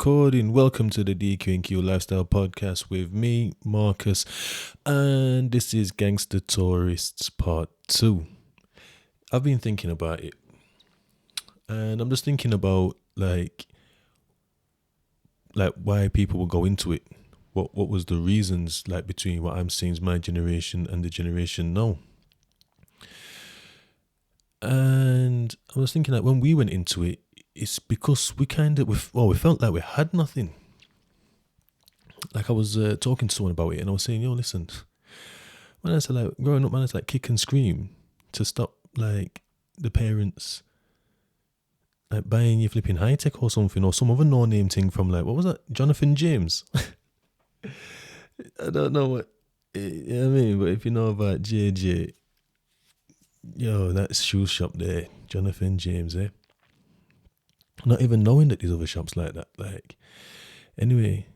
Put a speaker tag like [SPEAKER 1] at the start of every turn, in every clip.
[SPEAKER 1] recording. Welcome to the DQ&Q Lifestyle Podcast with me, Marcus, and this is Gangster Tourists Part 2. I've been thinking about it, and I'm just thinking about like why people will go into it. What was the reasons like between what I'm seeing is my generation and the generation now? And I was thinking that when we went into it, it's because we felt like we had nothing. Like I was talking to someone about it, and I was saying, listen, when I said like growing up, man, it's like kick and scream to stop like the parents like buying you flipping high tech or something, or some other no name thing from like, what was that, Jonathan James? I don't know what, you know what I mean, but if you know about JJ, that shoe shop there, Jonathan James, not even knowing that there's other shops like that. Like, anyway,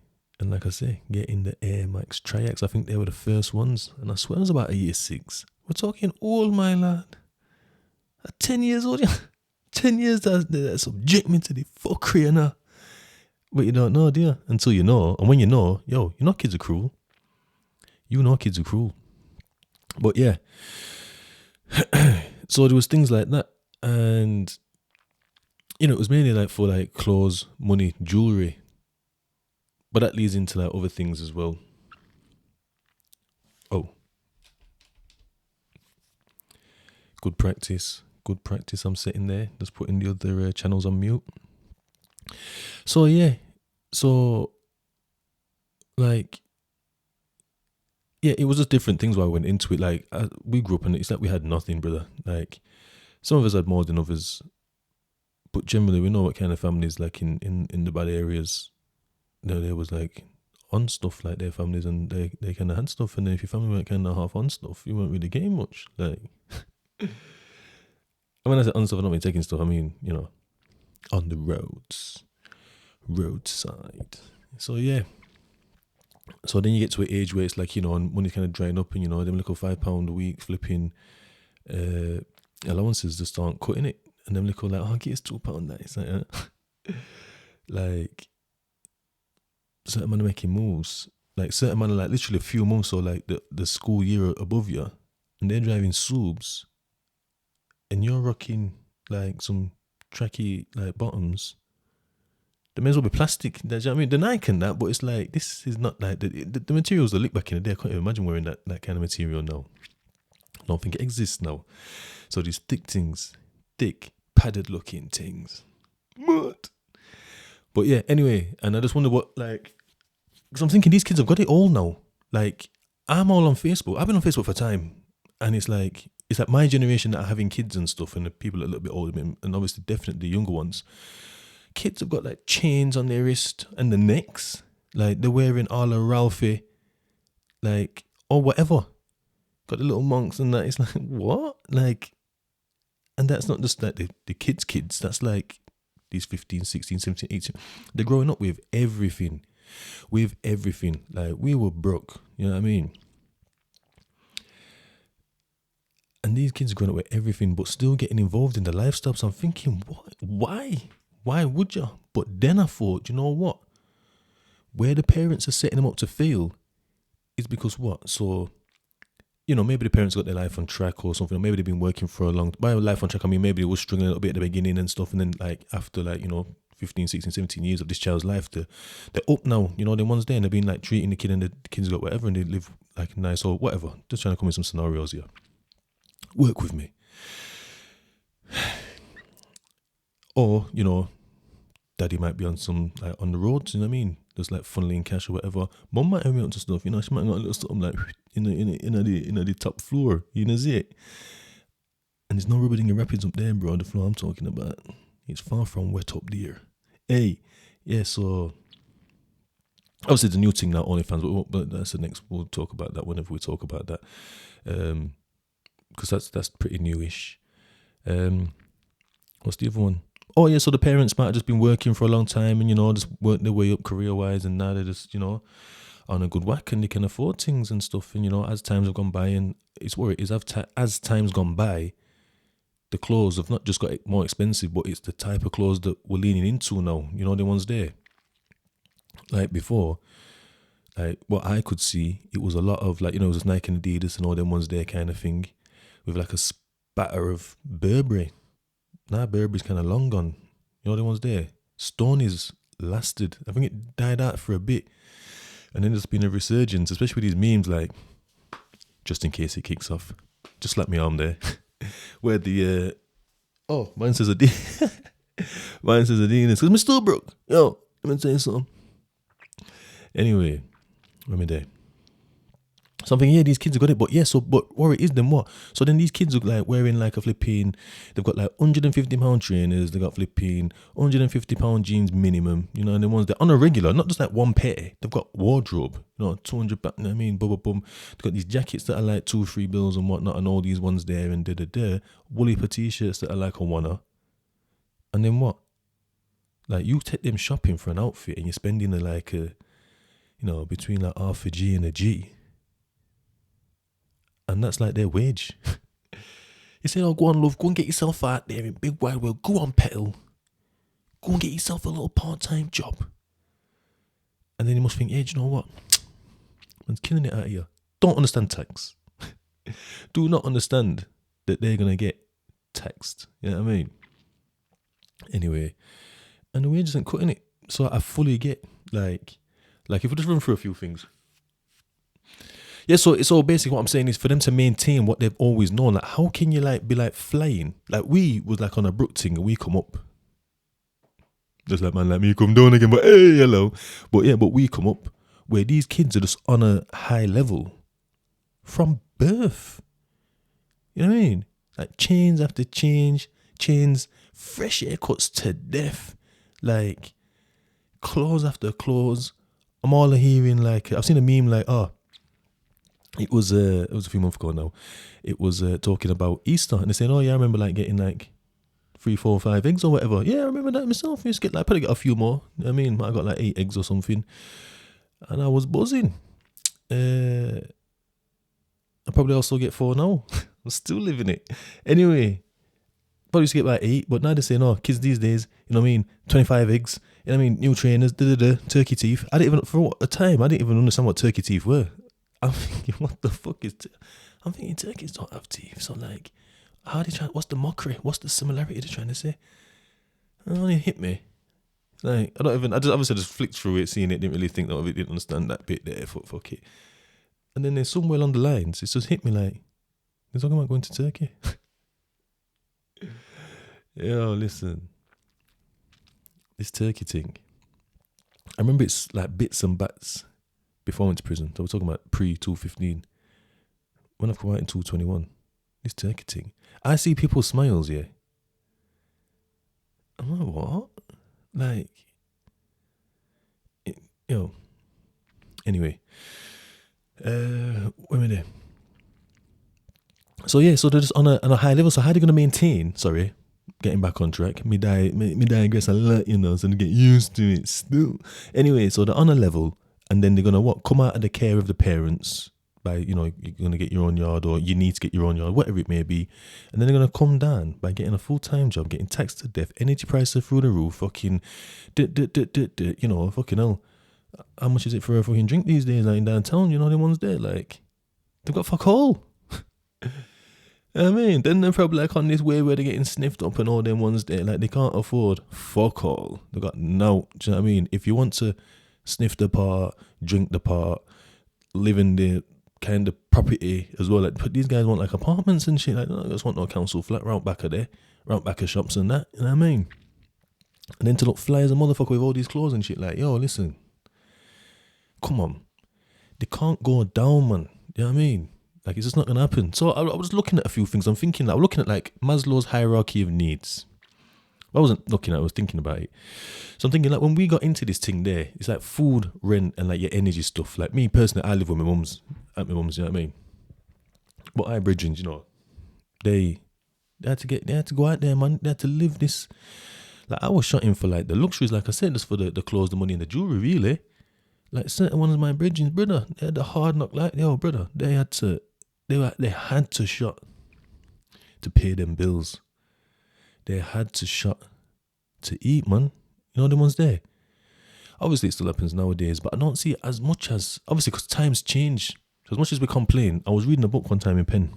[SPEAKER 1] and like I say, getting the Air Max Triax, I think they were the first ones, and I swear it was about a year 6. We're talking old, my lad. At 10 years old, 10 years that subject me to the fuckery and that. But you don't know, do you? Until you know, and when you know, kids are cruel. You know kids are cruel. But yeah, so there was things like that, and it was mainly like for like clothes, money, jewelry. But that leads into like other things as well. Oh. Good practice. I'm sitting there, just putting the other channels on mute. So yeah. So like, yeah, it was just different things while I went into it. Like we grew up and it's like we had nothing, brother. Like some of us had more than others. But generally, we know what kind of families, like in the bad areas, there was like on stuff, like their families, and they kind of had stuff. And then if your family weren't kind of half on stuff, you weren't really getting much. Like, and when I say on stuff, I don't mean taking stuff. I mean, on the roadside. So yeah. So then you get to an age where it's like, and money's kind of drying up, and them little £5 a week flipping allowances just aren't cutting it. And them little like, get us £2 that. It's like, like certain man are making moves. Like certain man are like literally a few months or like the school year above you, and they're driving Subs, and you're rocking like some tracky like bottoms. They may as well be plastic. You know what I mean? The Nike and that, but it's like, this is not like the materials that look back in the day. I can't even imagine wearing that kind of material now. I don't think it exists now. So these thick, padded looking things. What? But yeah, anyway, and I just wonder what, like, because I'm thinking these kids have got it all now. Like, I'm all on Facebook. I've been on Facebook for time, and it's like my generation that are having kids and stuff, and the people that are a little bit older, and obviously definitely the younger ones. Kids have got like chains on their wrist and the necks, like they're wearing all a Ralphie, like, or whatever. Got the little monks and that. It's like, what? Like, and that's not just like the kids. That's like these 15, 16, 17, 18. They're growing up with everything. Like, we were broke. You know what I mean? And these kids are growing up with everything, but still getting involved in the lifestyle. So I'm thinking, what? Why? Why would you? But then I thought, you know what? Where the parents are setting them up to fail is because what? So, maybe the parents got their life on track or something, or maybe they've been working for a long time. By life on track, I mean, maybe they were struggling a little bit at the beginning and stuff, and then like after 15, 16, 17 years of this child's life, they're up now, the ones there, and they've been like treating the kid, and the kids got whatever, and they live like nice or whatever. Just trying to come in some scenarios here. Work with me. Or, daddy might be on some, like, on the roads, you know what I mean? Just like funneling cash or whatever. Mum might have me onto stuff, she might got a little something like in the top floor, see it? And there's no rubbing your rapids up there, bro, the floor I'm talking about. It's far from wet up there. Hey, yeah, so obviously the new thing now, OnlyFans, but that's the next, we'll talk about that whenever we talk about that. Because that's pretty newish. What's the other one? Oh yeah, so the parents might have just been working for a long time and just worked their way up career wise, and now they're just on a good whack and they can afford things and stuff. And as times have gone by, and it's what it is, as time's gone by, the clothes have not just got more expensive, but it's the type of clothes that we're leaning into now. The ones there. Like before, like what I could see, it was a lot of like, it was Nike and Adidas and all them ones there kind of thing, with like a spatter of Burberry. Now Burberry's kind of long gone. You know the ones there. Stoney's lasted. I think it died out for a bit, and then there's been a resurgence, especially with these memes like, just in case it kicks off, just like my arm there, where the mine says Adidas, mine says Adidas, because I'm still broke. Yo, let me tell you something. Anyway, let me there. Something, yeah, these kids have got it, but yeah, so, but what it is, then what? So then these kids look like wearing like a flipping, they've got like £150 trainers, they got flipping £150 jeans minimum, and the ones that on a regular, not just like one pair, they've got wardrobe, 200 back, you know what I mean, boom, boom, boom. They've got these jackets that are like 2-3 bills and whatnot, and all these ones there, and woolly for t-shirts that are like a wanna. And then what? Like, you take them shopping for an outfit and you're spending like between like half a G and a G. And that's like their wage. You say, go on, love, go and get yourself out there in big wide world. Go on, petal. Go and get yourself a little part-time job. And then you must think, hey, do you know what? Man's killing it out here. Don't understand tax. Do not understand that they're going to get taxed. You know what I mean? Anyway, and the wage isn't cutting it. So I fully get, like if we just run through a few things. Yeah, so it's all basically what I'm saying is for them to maintain what they've always known. Like, how can you like be like flying? Like, we was like on a brook thing and we come up. Just like man like me come down again, but hey, hello. But yeah, but we come up where these kids are just on a high level from birth. You know what I mean? Like chains after chains, fresh haircuts to death, like claws after claws. I'm all hearing like, I've seen a meme like, it was a few months ago now. It was talking about Easter, and they're saying, oh yeah, I remember like getting like 3, 4, 5 eggs or whatever. Yeah, I remember that myself. I used to get like, probably get a few more. I mean, I got like 8 eggs or something, and I was buzzing. I probably also get 4 now. I'm still living it. Anyway, probably used to get like 8, but now they're saying, oh, kids these days, 25 eggs. You know what I mean? New trainers, turkey teeth. I didn't even, for a time, I didn't even understand what turkey teeth were. I'm thinking, what the fuck is... I'm thinking turkeys don't have teeth. So, like, how they try... What's the mockery? What's the similarity they're trying to say? It only hit me. Like, I obviously just flicked through it, seeing it, didn't really think that of it, didn't understand that bit there, fuck it. And then there's somewhere along the lines, it's just hit me like, they're talking about going to Turkey. Yo, listen. This Turkey thing. I remember it's like bits and bats. Before I went to prison, so we're talking about pre-215. When I've come out in 221, this Turkey thing. I see people's smiles, yeah. I'm like, what? Like, anyway. Where am I there? So yeah, so they're just on a high level. So how are they going to maintain, getting back on track. Me digress a lot, so they get used to it still. Anyway, so they're on a level. And then they're going to come out of the care of the parents by, you're going to get your own yard, or you need to get your own yard, whatever it may be. And then they're going to come down by getting a full-time job, getting taxed to death, energy prices through the roof, fucking, fucking hell. How much is it for a fucking drink these days, like in downtown, the ones there, like, they've got fuck all. I mean, then they're probably like on this way where they're getting sniffed up and all them ones there, like they can't afford fuck all. They've got no, do you know what I mean? If you want to sniff the part, drink the part, live in the kind of property as well. Like, but these guys want like apartments and shit. Like, no, I just want no council flat round back of there, round back of shops and that. You know what I mean? And then to look fly as a motherfucker with all these claws and shit. Like, yo, listen, come on, they can't go down, man. You know what I mean? Like, it's just not gonna happen. So I was looking at a few things. I'm looking at like Maslow's hierarchy of needs. I wasn't looking at it, I was thinking about it. So I'm thinking, like, when we got into this thing there, it's like food, rent, and like your energy stuff. Like me personally, I live with my mum's, you know what I mean? But I bridgings, they had to go out there, man. They had to live this. Like, I was shot in for like the luxuries, like I said, just for the clothes, the money, and the jewelry, really. Like certain ones of my bridgings, brother, they had the hard knock, like, yo, brother, they had to shot to pay them bills. They had to shut to eat, man. The ones there. Obviously, it still happens nowadays, but I don't see it as much as, obviously, because times change. So as much as we complain, I was reading a book one time in Penn,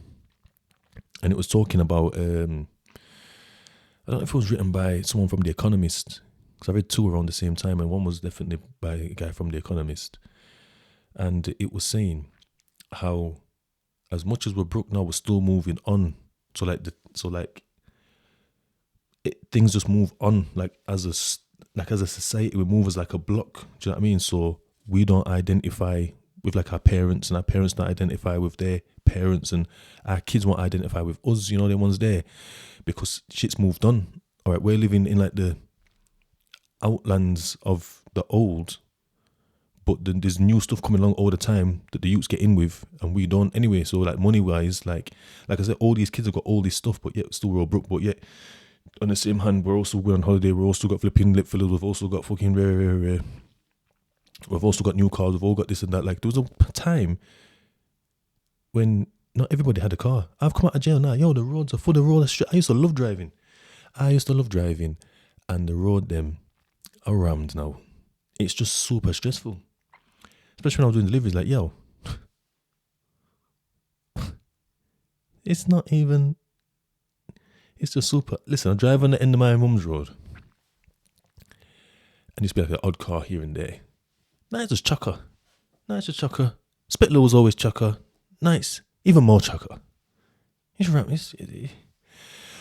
[SPEAKER 1] and it was talking about, I don't know if it was written by someone from The Economist, because I read two around the same time, and one was definitely by a guy from The Economist. And it was saying how, as much as we're broke now, we're still moving on. So things just move on, like as a society, we move as like a block. Do you know what I mean? So we don't identify with like our parents, and our parents don't identify with their parents, and our kids won't identify with us. You know, the ones there, because shit's moved on. All right, we're living in like the outlands of the old, but then there's new stuff coming along all the time that the youths get in with, and we don't anyway. So like money wise, like I said, all these kids have got all this stuff, but yet still we're all broke. But yet on the same hand, we're also going on holiday. We're also got flipping lip fillers. We've also got fucking rare. We've also got new cars. We've all got this and that. Like there was a time when not everybody had a car. I've come out of jail now. Yo, the roads are full of road. I used to love driving. And the road them are rammed now. It's just super stressful. Especially when I was doing deliveries, like, yo, it's not even, it's just super. Listen, I drive on the end of my mum's road, and it's be like an odd car here and there. Nice as chucker. Spitler was always chucker. Nice. Even more chucker.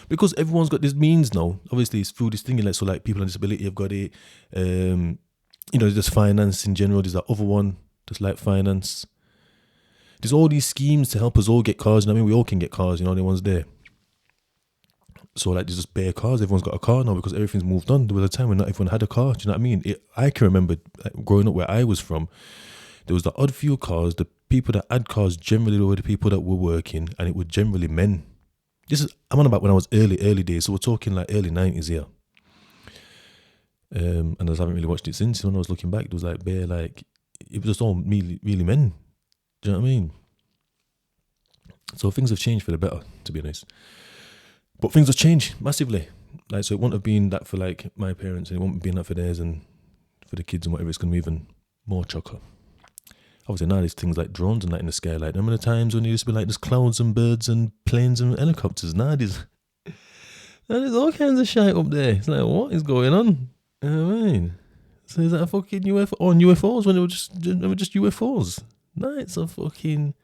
[SPEAKER 1] Because everyone's got this means now. Obviously, it's through this thing, like, so like people on disability have got it. There's finance in general. There's that other one, just like finance. There's all these schemes to help us all get cars. You know what I mean? We all can get cars, you know, the ones there. So like there's just bare cars. Everyone's got a car now because everything's moved on. There was a time when not everyone had a car. Do you know what I mean? I can remember like, growing up where I was from, there was the odd few cars. The people that had cars generally were the people that were working, and it were generally men. I'm on about when I was early days. So we're talking like early 90s here. And I haven't really watched it since. When I was looking back, it was like bare, like, it was just all really men. Do you know what I mean? So things have changed for the better, to be honest. But things have changed massively. Like, so it wouldn't have been that for like my parents, and it won't be that for theirs, and for the kids and whatever. It's going to be even more chocker. Obviously now there's things like drones and that in the sky. Like, remember the times when it used to be like there's clouds and birds and planes and helicopters? Now there's all kinds of shit up there. It's like, what is going on? You know what I mean? So is that a fucking UFO? Or UFOs when they were just UFOs? No, it's a fucking,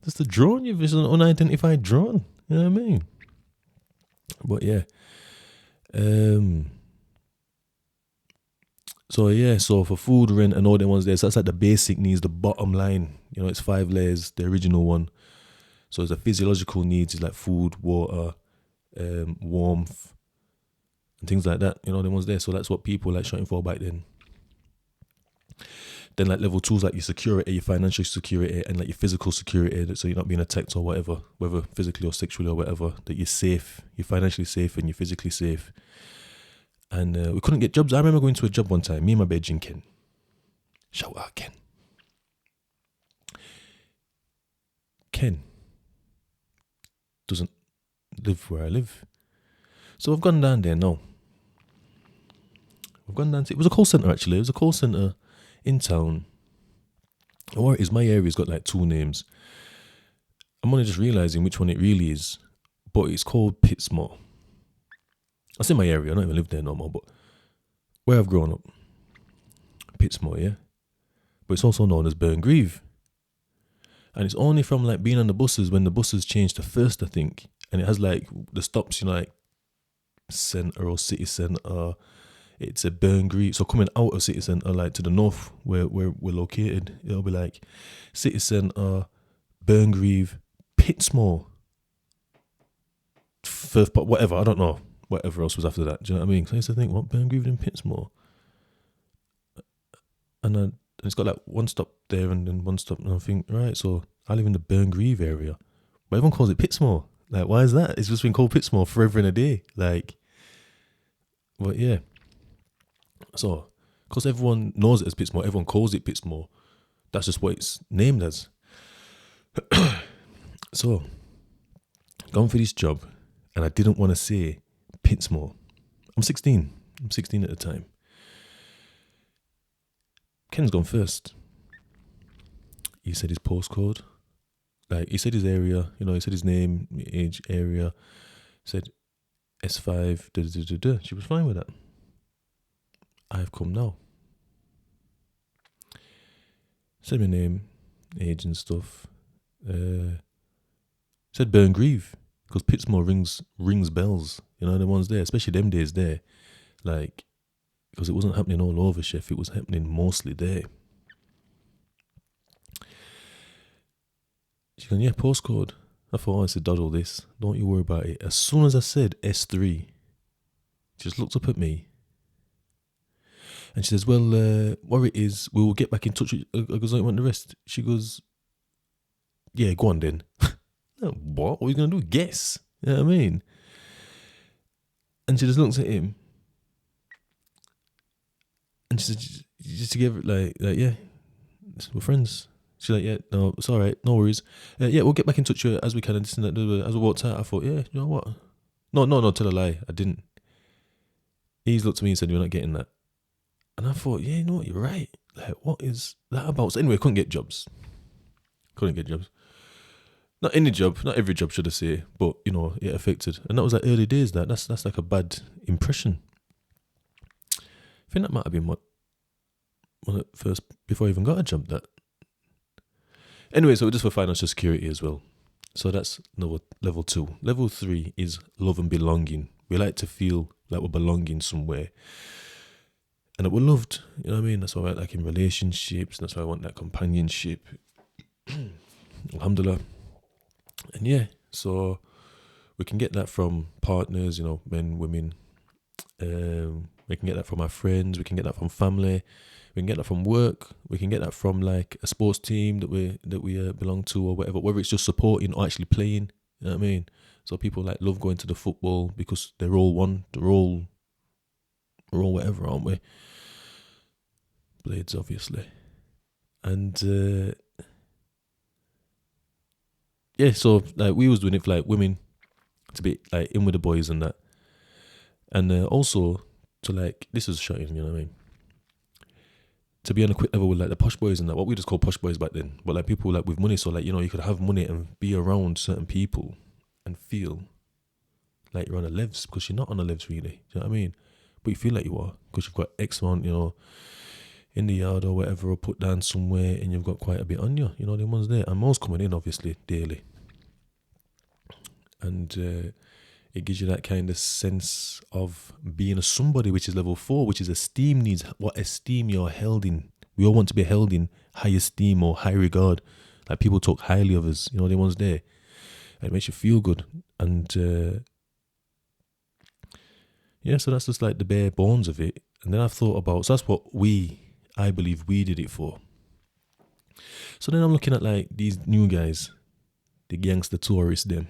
[SPEAKER 1] just a drone. It's an unidentified drone. You know what I mean? But yeah. So for food, rent, and all the ones there, so that's like the basic needs, the bottom line. You know, it's 5 layers, the original one. So it's the physiological needs, is like food, water, warmth, and things like that. You know, the ones there. So that's what people like shooting for back then. Then like level 2 is like your security, your financial security, and like your physical security. So you're not being attacked or whatever, whether physically or sexually or whatever. That you're safe, you're financially safe, and you're physically safe. And we couldn't get jobs. I remember going to a job one time, me and my bedroom Ken. Shout out Ken. Ken doesn't live where I live. So I've gone down there now. It was a call centre actually. It was a call centre in town. Or it is, my area's got like 2 names. I'm only just realising which one it really is. But it's called Pitsmore. That's in my area. I don't even live there no more, but where I've grown up, Pitsmore, yeah. But it's also known as Burngreave. And it's only from like being on the buses when the buses changed to First, I think. And it has like the stops, you know, like centre or city centre. It's a Burngreave. So coming out of city centre, like to the north where we're located, it'll be like city centre, Burngreave, Pitsmore, Firth, whatever, I don't know. Whatever else was after that. Do you know what I mean? So I used to think, what, Burngreave and Pitsmore? And it's got like one stop there and then one stop. And I think, right, so I live in the Burngreave area. But everyone calls it Pitsmore. Like, why is that? It's just been called Pitsmore forever and a day. Like, but yeah. So, because everyone knows it as Pitsmore, everyone calls it Pitsmore. That's just what it's named as. So, gone for this job, and I didn't want to say Pitsmore. I'm 16 at the time. Ken's gone first. He said his postcode. Like, he said his area, he said his name, age, area. Said S5, da da da da. She was fine with that. I've come now. Said my name, age and stuff. Said Burngreave, because Pittsmore rings bells. The ones there, especially them days there. Like, because it wasn't happening all over Chef, it was happening mostly there. She goes, yeah, postcode. I thought, I said, doddle this. Don't you worry about it. As soon as I said S3, she just looked up at me. And she says, well, what it is, we will get back in touch with you. I goes, I want the rest. She goes, yeah, go on then. What? What are you going to do? Guess. You know what I mean? And she just looks at him. And she said, just to give it like yeah, we're friends. She's like, yeah, no, it's all right, no worries. Yeah, we'll get back in touch with you as we can. And this and that. As we walked out, I thought, yeah, you know what? No, tell a lie. I didn't. He's looked at me and said, you're not getting that. And I thought, yeah, you know what? You're right. Like, what is that about? So anyway, couldn't get jobs. Not any job, not every job, should I say, but it affected. And that was like early days. That's like a bad impression. I think that might have been what at first, before I even got a job. That anyway, so just for financial security as well. So that's level 2. Level 3 is love and belonging. We like to feel like we're belonging somewhere, and that we're loved. You know what I mean? That's why I like in relationships. That's why I want that companionship. Alhamdulillah. And yeah, so we can get that from partners, men, women. We can get that from our friends. We can get that from family. We can get that from work. We can get that from like a sports team that we belong to or whatever. Whether it's just supporting or actually playing. You know what I mean? So people like love going to the football because they're all one. They're all whatever, aren't we? Blades, obviously. And yeah, so like we was doing it for like women to be like in with the boys and that, and also to like, this is shocking, you know what I mean? To be on a quick level with like the posh boys and that, what we just call posh boys back then, but like people like with money. So like you could have money and be around certain people and feel like you're on a levs because you're not on a levs really. Do you know what I mean? But you feel like you are because you've got X amount, in the yard or whatever, or put down somewhere, and you've got quite a bit on you. The ones there, and most coming in obviously daily. And it gives you that kind of sense of being a somebody, which is level 4, which is esteem needs. What esteem you're held in. We all want to be held in high esteem or high regard. Like people talk highly of us, the ones there. And it makes you feel good. And yeah, so that's just like the bare bones of it. And then I've thought about, so that's what I believe we did it for. So then I'm looking at like these new guys, the gangster tourists, them.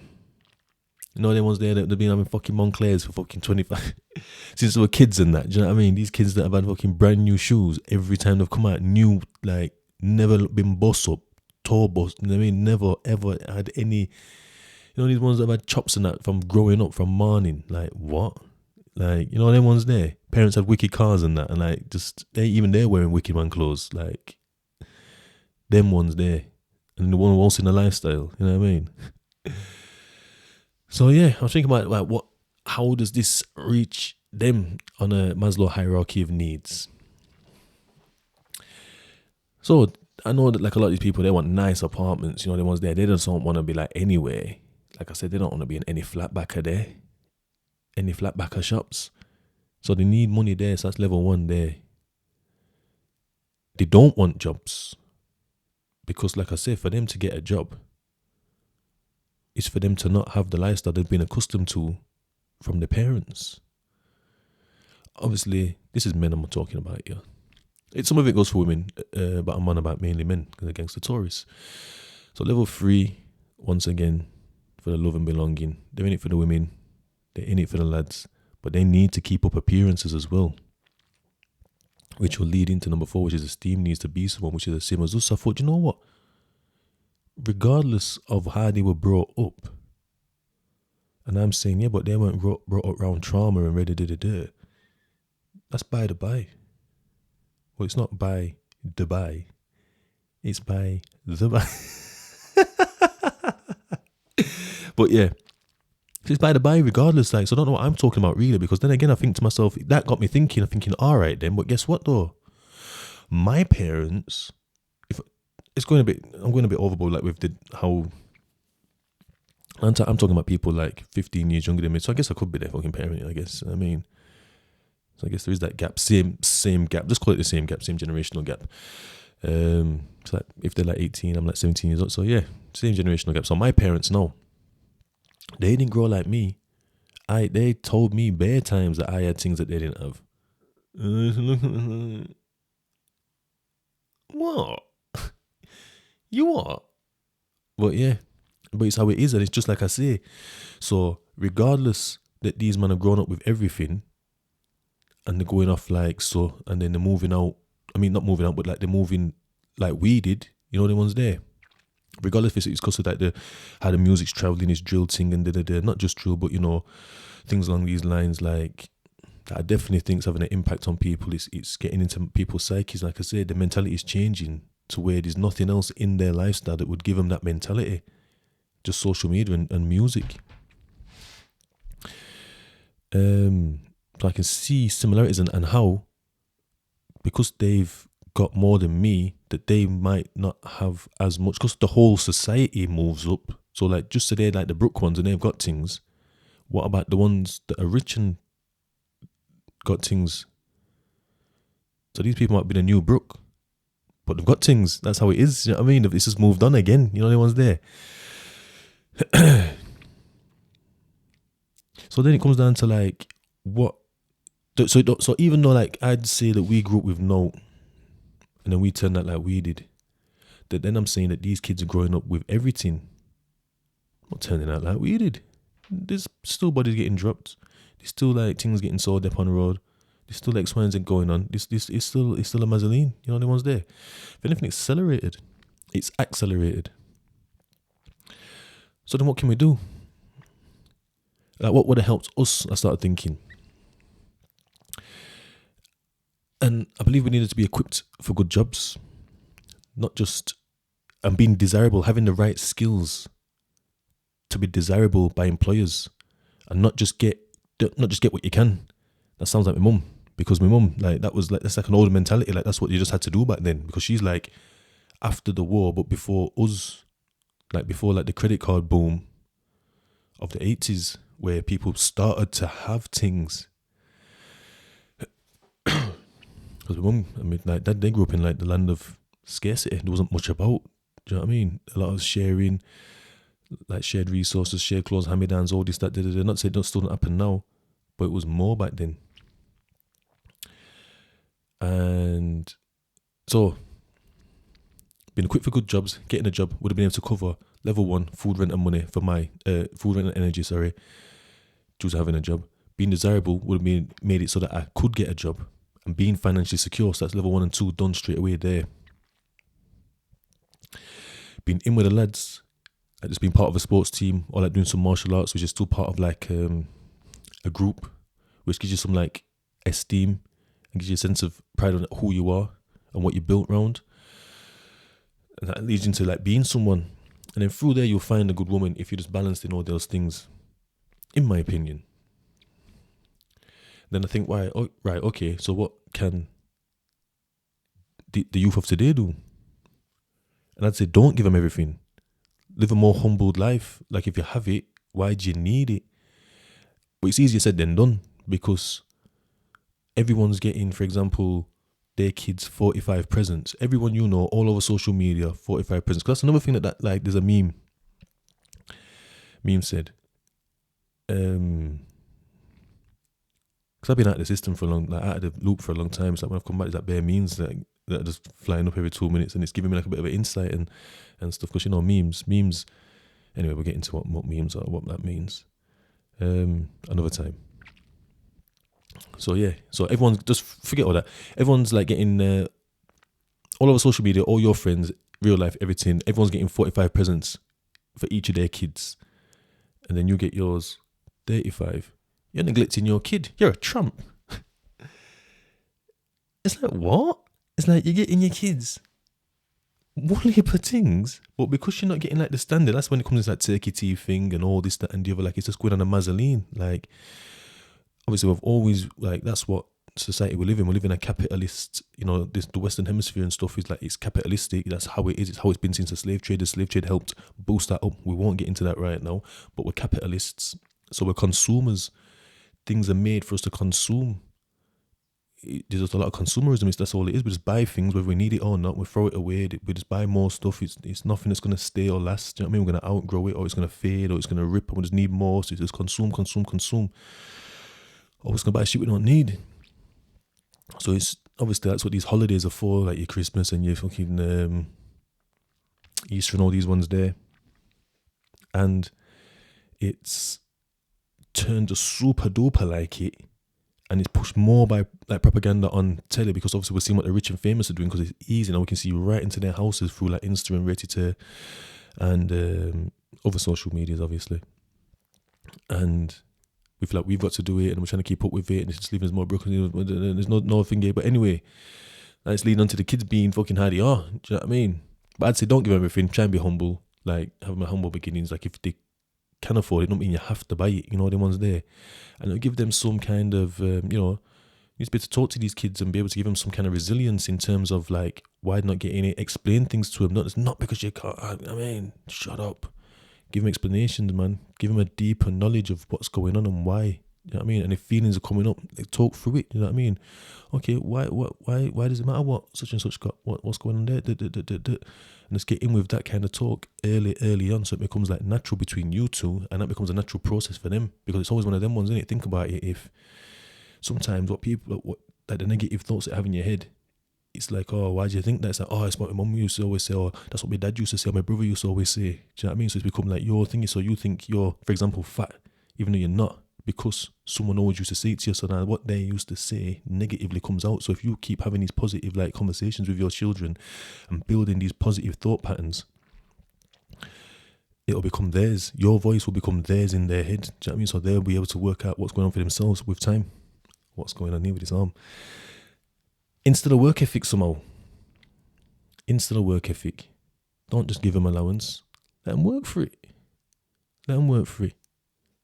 [SPEAKER 1] Them ones there that they've been having fucking Monclairs for fucking 25 since they were kids and that. Do you know what I mean? These kids that have had fucking brand new shoes every time they've come out, new, like never been bust up, toe bust. You know what I mean? Never ever had any. These ones that have had chops and that from growing up, from morning. Like what? Like them ones there. Parents have wicked cars and that, and like just they're wearing wicked man clothes. Like them ones there, and the one wants in the lifestyle. You know what I mean? So yeah, I was thinking about like how does this reach them on a Maslow hierarchy of needs? So I know that like a lot of these people, they want nice apartments, the ones there, they just don't want to be like anywhere. Like I said, they don't want to be in any flatbacker there, any flatbacker shops. So they need money there, so that's level 1 there. They don't want jobs because like I said, for them to get a job, it's for them to not have the lifestyle they've been accustomed to from their parents. Obviously, this is men I'm talking about here. Some of it goes for women, but I'm on about mainly men because they're gangster tourists. So level 3, once again, for the love and belonging. They're in it for the women. They're in it for the lads. But they need to keep up appearances as well, which will lead into number 4, which is esteem needs to be someone, which is the same as us. So I thought, you know what? Regardless of how they were brought up, and I'm saying, yeah, but they weren't brought up around trauma and ready. That's by the by. Well, it's not by Dubai. It's by Dubai. But yeah, it's by the by regardless. Like, so I don't know what I'm talking about really, because then again, I think to myself, that got me thinking. I'm thinking, all right then, but guess what though? My parents, if it's going a bit, I'm going a bit overboard, like with the how. I'm talking about people like 15 years younger than me, so I guess I could be their fucking parent. I guess. I mean, so I guess there is that gap, same gap. Just call it the same gap, same generational gap. So like if they're like 18, I'm like 17 years old. So yeah, same generational gap. So my parents know. They didn't grow like me. They told me bare times that I had things that they didn't have. What? You what? But yeah, but it's how it is, and it's just like I say. So regardless that these men have grown up with everything, and they're going off like so, and then they're moving out. I mean, not moving out, but like they're moving like we did. You know, the ones there. Regardless if it's because of like how the music's traveling, is drill thing and not just drill, but you know, things along these lines. Like I definitely think it's having an impact on people. It's getting into people's psyches. Like I said, the mentality is changing to where there's nothing else in their lifestyle that would give them that mentality. Just social media and music. So I can see similarities and how, because they've got more than me, that they might not have as much, because the whole society moves up. So like just today, like the Brook ones, and they've got things. What about the ones that are rich and got things? So these people might be the new Brook, but they've got things. That's how it is. You know what I mean? It's just moved on again. You know, the ones there. So then it comes down to like what. So even though like I'd say that we grew up with no, and then we turned out like we did, that then I'm saying that these kids are growing up with everything. Not turning out like we did. There's still bodies getting dropped. There's still like things getting sold up on the road. There's still like swines and going on. This it's still a mazzoline. You know, the ones there. If anything, accelerated. It's accelerated. So then what can we do? Like what would have helped us? I started thinking. And I believe we needed to be equipped for good jobs. Not just and being desirable, having the right skills to be desirable by employers, and not just get what you can. That sounds like my mum, because my mum, like, that's like an older mentality. Like that's what you just had to do back then, because she's like after the war, but before us, like before like the credit card boom of the 80s, where people started to have things. Because my mum, I mean, like dad, they grew up in like the land of scarcity. There wasn't much about. Do you know what I mean? A lot of sharing, like shared resources, shared clothes, hand-me-downs, all this, that, not saying that still don't happen now, but it was more back then. And so, being equipped for good jobs, getting a job would have been able to cover level 1 food, rent, and money for my food, rent, and energy. Sorry, due to having a job. Being desirable would have made it so that I could get a job, and being financially secure. So that's level 1 and 2 done straight away there. Being in with the lads, like just being part of a sports team, or like doing some martial arts, which is still part of like a group, which gives you some like esteem and gives you a sense of pride on who you are and what you built around, and that leads into like being someone. And then through there you'll find a good woman if you're just balanced in all those things, in my opinion. Then I think, right, okay, so what can the youth of today do? And I'd say, don't give them everything. Live a more humbled life. Like, if you have it, why do you need it? But it's easier said than done, because everyone's getting, for example, their kids 45 presents. Everyone you know, all over social media, 45 presents. Because that's another thing that like, there's a meme said. Because I've been out of the system for a long, like out of the loop for a long time. So like when I've come back, there's that bare memes that are just flying up every 2 minutes, and it's giving me like a bit of an insight and stuff. Because you know, memes. Anyway, we'll get into what memes are, what that means, another time. So yeah, so everyone's, just forget all that. Everyone's like getting all over social media, all your friends, real life, everything. Everyone's getting 45 presents for each of their kids, and then you get yours 35. You're neglecting your kid. You're a tramp. It's like, what? It's like you're getting your kids one heap of things, but because you're not getting like the standard, that's when it comes to that turkey tea thing and all this, that, and the other. Like, it's just going on a mazzoline. Like, obviously, we've always, like, that's what society we live in. We live in a capitalist, the Western Hemisphere and stuff is like, it's capitalistic. That's how it is. It's how it's been since the slave trade. The slave trade helped boost that up. We won't get into that right now, but we're capitalists. So we're consumers. Things are made for us to consume. There's just a lot of consumerism. That's all it is. We just buy things whether we need it or not. We throw it away. We just buy more stuff. It's nothing that's going to stay or last. Do you know what I mean? We're going to outgrow it, or it's going to fade, or it's going to rip, and we just need more. So it's just consume. Or we're just going to buy shit we don't need. So it's obviously that's what these holidays are for, like your Christmas and your fucking Easter and all these ones there. And it's turned to super duper like it. And it's pushed more by like propaganda on telly, because obviously we're seeing what the rich and famous are doing, because it's easy now. We can see right into their houses through like Insta and Reddit and other social medias, obviously. And we feel like we've got to do it, and we're trying to keep up with it, and it's just leaving us more broken. There's no thing here. But anyway, that's leading on to the kids being fucking how they are. Do you know what I mean? But I'd say don't give them everything. Try and be humble. Like, have my humble beginnings. Like, if they can afford it, don't mean you have to buy it. The ones there. And it'll give them some kind of, you need to be able to talk to these kids and be able to give them some kind of resilience in terms of like, why not getting it, explain things to them. It's not because you can't, shut up. Give them explanations, man. Give them a deeper knowledge of what's going on and why. You know what I mean? And if feelings are coming up, like, talk through it. You know what I mean? Okay, why does it matter what such and such got? What's going on there? And let's get in with that kind of talk early on, so it becomes like natural between you two, and that becomes a natural process for them, because it's always one of them ones, isn't it? Think about it. If sometimes what like the negative thoughts that you have in your head, it's like, oh, why do you think that? It's like, oh, it's what my mum used to always say, or that's what my dad used to say, or my brother used to always say. Do you know what I mean? So it's become like your thing. So you think you're, for example, fat, even though you're not, because someone always used to say it to you. So now what they used to say negatively comes out. So if you keep having these positive like conversations with your children and building these positive thought patterns, it'll become theirs. Your voice will become theirs in their head. Do you know what I mean? So they'll be able to work out what's going on for themselves with time. What's going on here with his arm? Instead of work ethic somehow. Instead of work ethic. Don't just give them allowance. Let them work for it. Let them work for it.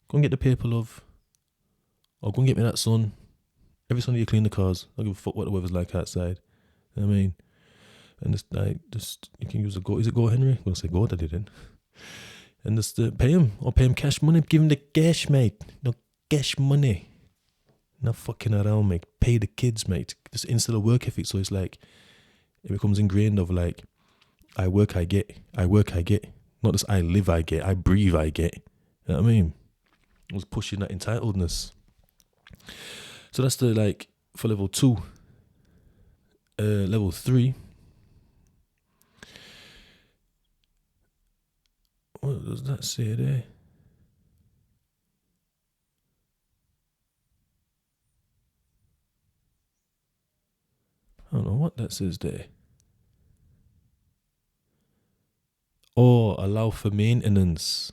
[SPEAKER 1] Go and get the paper, love. Or go and get me that sun. Every Sunday you clean the cars. I don't give a fuck what the weather's like outside. You know what I mean? And just you can use a go. Is it go, Henry? I'm gonna say go, Daddy then. And just pay him, or pay him cash money. Give him the cash, mate. No cash money. Not fucking around, mate. Pay the kids, mate. Just instead of work ethic. So it's like, it becomes ingrained of like, I work, I get. I work, I get. Not just I live, I get. I breathe, I get. You know what I mean? I was pushing that entitledness. So that's the like for level 2. Level 3. What does that say there? I don't know what that says there. Or allow for maintenance.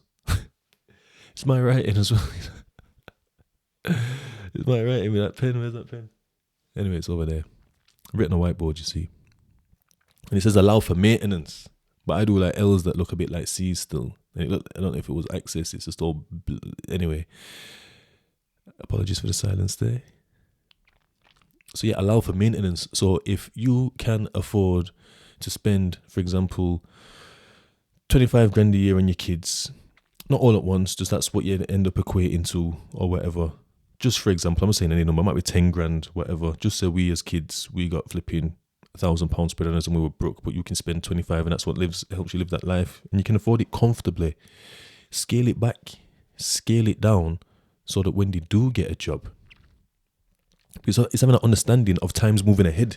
[SPEAKER 1] It's my writing as well. It's my writing with that pen. Where's that pen? Anyway, it's over there. Written on a whiteboard, you see. And it says allow for maintenance. But I do like L's that look a bit like C's still. I don't know if it was access. It's just all... Anyway. Apologies for the silence there. So yeah, allow for maintenance. So if you can afford to spend, for example, 25 grand a year on your kids, not all at once, just that's what you end up equating to or whatever. Just for example, I'm not saying any number, it might be 10 grand, whatever. Just say we as kids, we got flipping £1,000 spread on us and we were broke, but you can spend 25 and that's what helps you live that life. And you can afford it comfortably. Scale it back, scale it down so that when they do get a job, because it's having an understanding of times moving ahead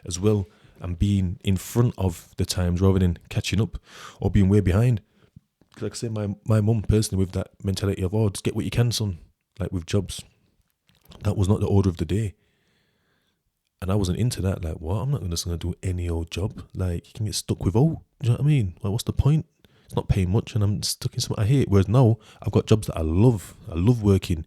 [SPEAKER 1] as well and being in front of the times rather than catching up or being way behind. Like I say, my mum personally with that mentality of, oh, just get what you can, son, like with jobs. That was not the order of the day. And I wasn't into that. Like, what? I'm not just going to do any old job. Like, you can get stuck with old. Do you know what I mean? Like, what's the point? It's not paying much and I'm stuck in something I hate. Whereas now, I've got jobs that I love. I love working.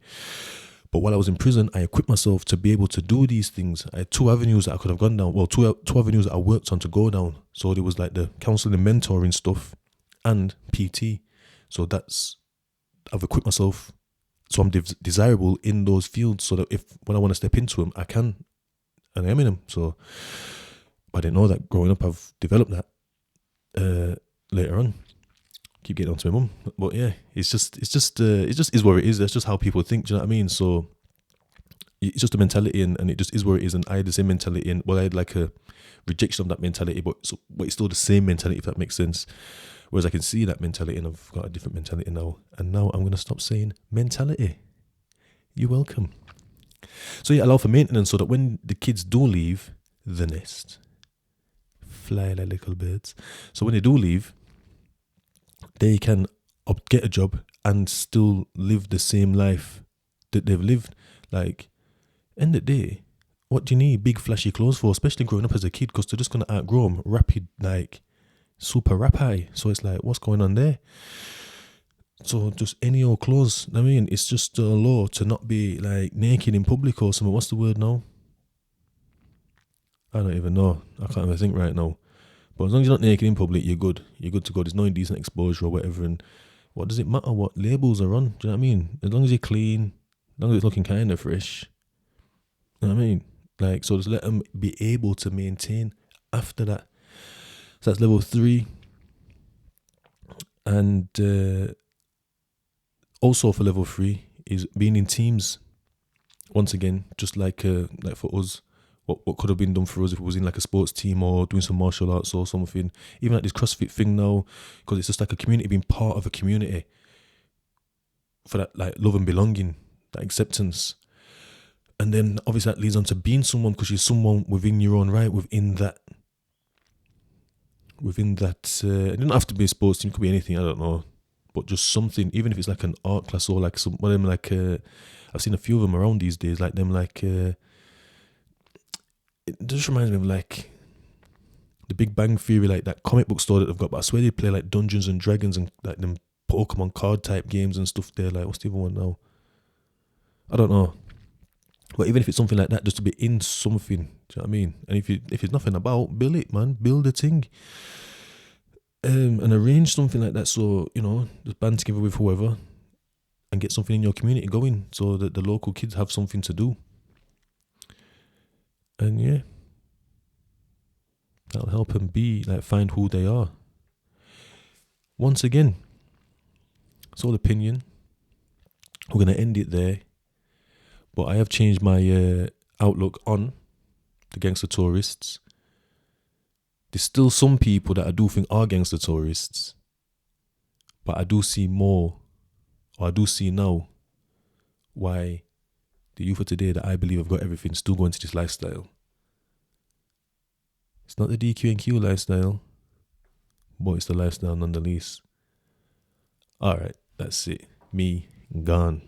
[SPEAKER 1] But while I was in prison, I equipped myself to be able to do these things. I had two avenues that I could have gone down. Well, two avenues that I worked on to go down. So there was like the counseling and mentoring stuff and PT. So I've equipped myself so I'm desirable in those fields, so that when I want to step into them, I can, and I am in them. So I didn't know that growing up. I've developed that later on. Keep getting on to my mum, but yeah, it just is what it is. That's just how people think. Do you know what I mean? So it's just a mentality, and it just is where it is. And I had the same mentality, and I had like a rejection of that mentality, but it's still the same mentality, if that makes sense. Whereas I can see that mentality, and I've got a different mentality now. And now I'm gonna stop saying mentality. You're welcome. So yeah, allow for maintenance so that when the kids do leave the nest, fly like little birds. So when they do leave, they can get a job and still live the same life that they've lived. Like, end of the day, what do you need big flashy clothes for? Especially growing up as a kid, because they're just gonna outgrow them rapid, like super rap high. So it's like, what's going on there? So just any old clothes. I mean, it's just a law to not be like naked in public or something. What's the word now? I don't even know. I can't even think right now. But as long as you're not naked in public, you're good. You're good to go. There's no indecent exposure or whatever. And what does it matter what labels are on? Do you know what I mean? As long as you're clean, as long as it's looking kind of fresh. You know what I mean? Like, so just let them be able to maintain after that. So that's level 3. And also for level 3 is being in teams. Once again, just like for us, what could have been done for us if it was in like a sports team or doing some martial arts or something. Even like this CrossFit thing now, because it's just like a community, being part of a community for that like love and belonging, that acceptance. And then obviously that leads on to being someone, because you're someone within your own right, within that. It doesn't have to be a sports team, it could be anything, I don't know. But just something, even if it's like an art class or like some one of them, like I've seen a few of them around these days, like them, like it just reminds me of like the Big Bang Theory, like that comic book store that they've got. But I swear they play like Dungeons and Dragons and like them Pokemon card type games and stuff there. Like, what's the other one now? I don't know. But even if it's something like that, just to be in something, do you know what I mean? And if it's nothing about, build it, man. Build a thing. And arrange something like that, so just band together with whoever and get something in your community going, so that the local kids have something to do. And yeah, that'll help them find who they are. Once again, it's all opinion. We're gonna end it there, but I have changed my outlook on the gangster tourists. There's still some people that I do think are gangster tourists, but I do see now why the youth of today that I believe have got everything still going to this lifestyle. It's not the DQ and Q lifestyle, but it's the lifestyle nonetheless. Alright, that's it. Me, gone.